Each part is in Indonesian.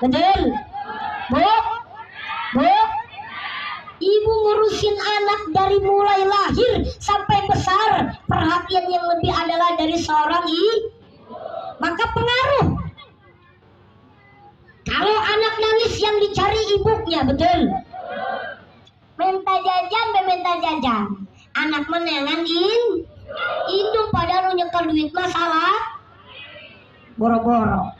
Betul? Bu? Bu? Ibu ngurusin anak dari mulai lahir sampai besar. Perhatian yang lebih adalah dari seorang ibu. Maka pengaruh. Kalau anak nangis yang dicari ibunya, betul? Minta jajan. Anak menengan indung padahal nyekel duit masalah boro-boro.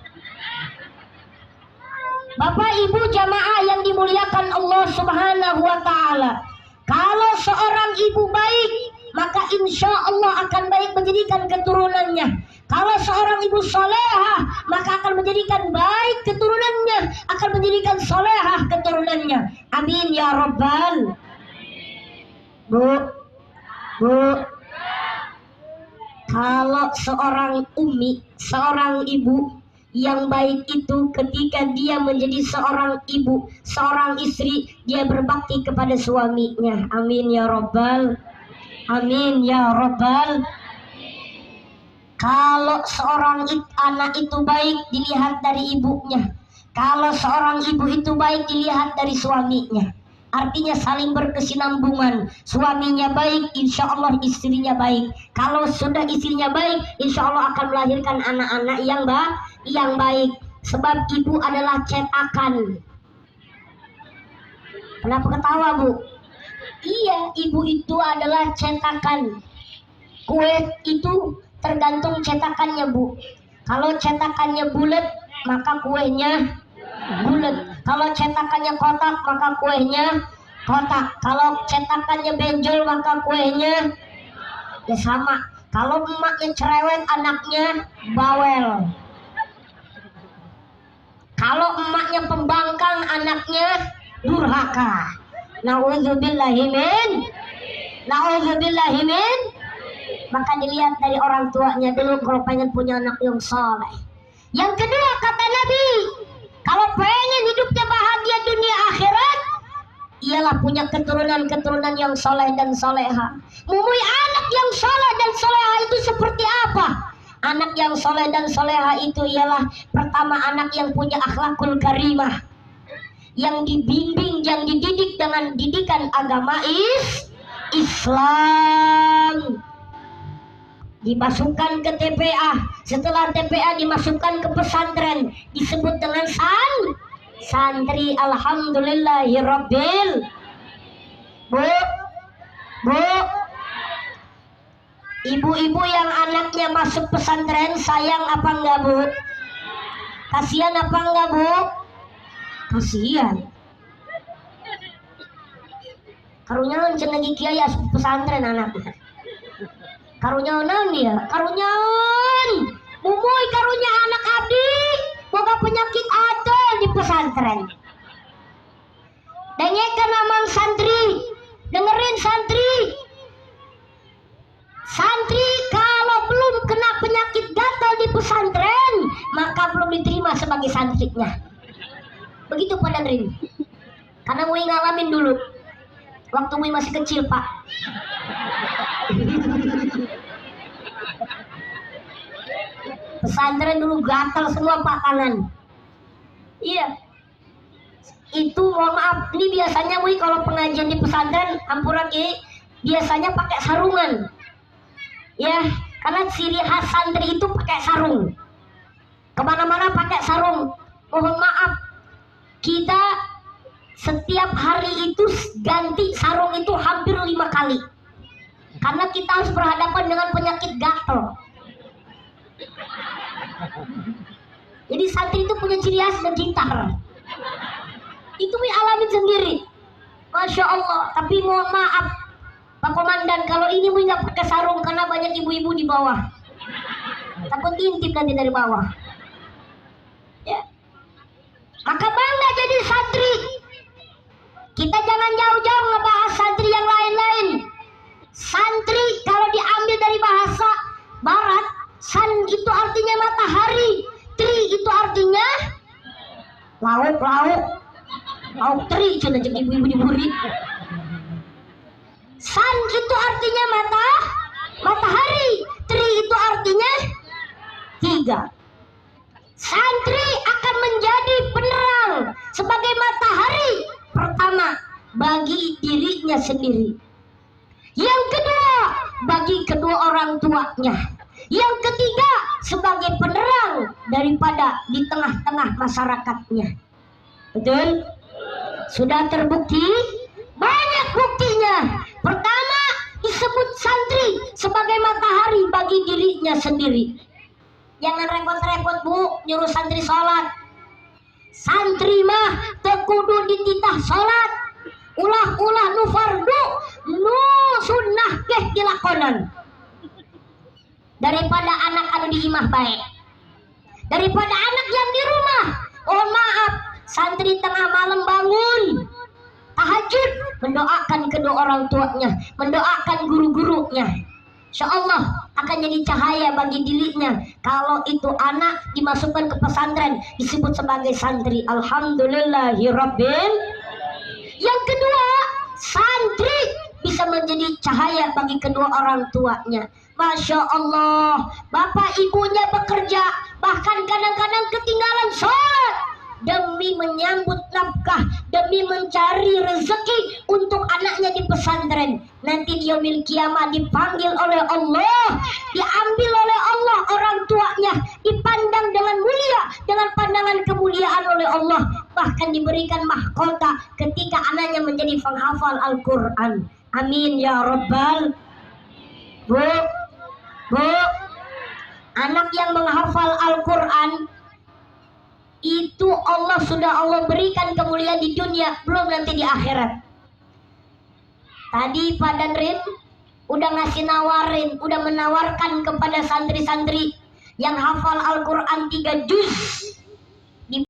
Bapak Ibu jamaah yang dimuliakan Allah Subhanahu wa Ta'ala, kalau seorang ibu baik, maka insya Allah akan baik menjadikan keturunannya. Kalau seorang ibu solehah, maka akan menjadikan baik keturunannya, akan menjadikan solehah keturunannya. Amin ya Rabbal. Bu, kalau seorang umi, seorang ibu yang baik itu ketika dia menjadi seorang ibu, seorang istri, dia berbakti kepada suaminya. Amin ya Rabbal. Amin ya Rabbal. Kalau seorang anak itu baik dilihat dari ibunya. Kalau seorang ibu itu baik dilihat dari suaminya. Artinya saling berkesinambungan. Suaminya baik, insya Allah istrinya baik. Kalau sudah istrinya baik, insya Allah akan melahirkan anak-anak yang baik. Sebab ibu adalah cetakan. Kenapa ketawa, Bu? Iya, ibu itu adalah cetakan. Kue itu tergantung cetakannya, Bu. Kalau cetakannya bulat, maka kuenya bulat. Kalau cetakannya kotak, maka kuenya kotak. Kalau cetakannya benjol, maka kuenya ya sama. Kalau emaknya cerewet, anaknya bawel. Kalau emaknya pembangkang, anaknya durhaka. Nauzubillahimin. Maka dilihat dari orang tuanya dulu kalau pengen punya anak yang soleh. Yang kedua kata Nabi, kalau pengen hidupnya bahagia dunia akhirat, ialah punya keturunan yang soleh dan soleha. Mumui anak yang soleh dan soleha itu seperti apa? Anak yang soleh dan soleha itu ialah pertama anak yang punya akhlakul karimah, yang dibimbing, yang dididik dengan didikan agama Islam. Dimasukkan ke TPA, setelah TPA dimasukkan ke pesantren, disebut dengan santri. Alhamdulillahirabbil. Bu, ibu-ibu yang anaknya masuk pesantren, sayang apa enggak, Bu? Kasihan apa enggak, Bu? Kasihan. Karunya lancen lagi kiai pesantren anaknya. Karunya naon dia? Karunyaon. Mumoy karunya anak abdi boga penyakit atel di pesantren. Dengekan amang santri. Dengerin santri. Santri kalau belum kena penyakit gatal di pesantren, maka belum diterima sebagai santrinya. Begitu Pak Danrin. Karena Mui ngalamin dulu. Waktu Mui masih kecil, Pak. Pesantren dulu gatal semua Pak kanan. Iya. Itu mohon maaf, ini biasanya Mui kalau pengajian di pesantren ampura Ki, biasanya pakai sarungan. Ya, karena ciri khas santri itu pakai sarung. Kemana-mana pakai sarung. Mohon maaf, kita setiap hari itu ganti sarung itu hampir 5 kali. Karena kita harus berhadapan dengan penyakit gatal. Jadi santri itu punya ciri khas dan gitar. Itu Mui alami sendiri. Masya Allah. Tapi mohon maaf Pak Komandan, kalau ini Mui nggak pakai sarung karena banyak ibu-ibu di bawah. Takut intip nanti dari bawah. Ya. Maka bangga jadi santri. Kita jangan jauh-jauh ngebahas santri yang lain-lain. Santri kalau diambil dari bahasa barat, san itu artinya matahari, tri itu artinya lauk tri, cina jadi ibu-ibu di murid. San itu artinya matahari, tri itu artinya 3. Santri akan menjadi penerang bagi dirinya sendiri. Yang kedua, bagi kedua orang tuanya. Yang ketiga, sebagai penerang daripada di tengah-tengah masyarakatnya. Betul? Sudah terbukti? Banyak buktinya. Pertama, disebut santri sebagai matahari bagi dirinya sendiri. Jangan repot-repot bu, nyuruh santri sholat. Santri mah tekudu dititah sholat. Ulah-ulah nu fardu, nu sunnah keh dilakonan. Daripada anak anu di imah baik. Daripada anak yang di rumah. Oh maaf, santri tengah malam bangun tahajud, mendoakan kedua orang tuanya, mendoakan guru-gurunya. Insyaallah akan jadi cahaya bagi dirinya. Kalau itu anak dimasukkan ke pesantren disebut sebagai santri. Alhamdulillahirabbil. Yang kedua, santri bisa menjadi cahaya bagi kedua orang tuanya. Masya Allah, bapak ibunya bekerja, bahkan kadang-kadang ketinggalan sholat demi menyambut nafkah, demi mencari rezeki untuk anaknya di pesantren. Nanti di yaumil kiamat dipanggil oleh Allah, diambil oleh Allah orang tuanya, dipandang dengan mulia, dengan pandangan kemuliaan oleh Allah, bahkan diberikan mahkota ketika anaknya menjadi penghafal Al-Quran. Amin ya Rabbal. Bu, anak yang menghafal Al-Quran itu Allah berikan kemuliaan di dunia, belum nanti di akhirat. Tadi Pak Danrin udah menawarkan kepada santri-santri yang hafal Al-Quran 3 juz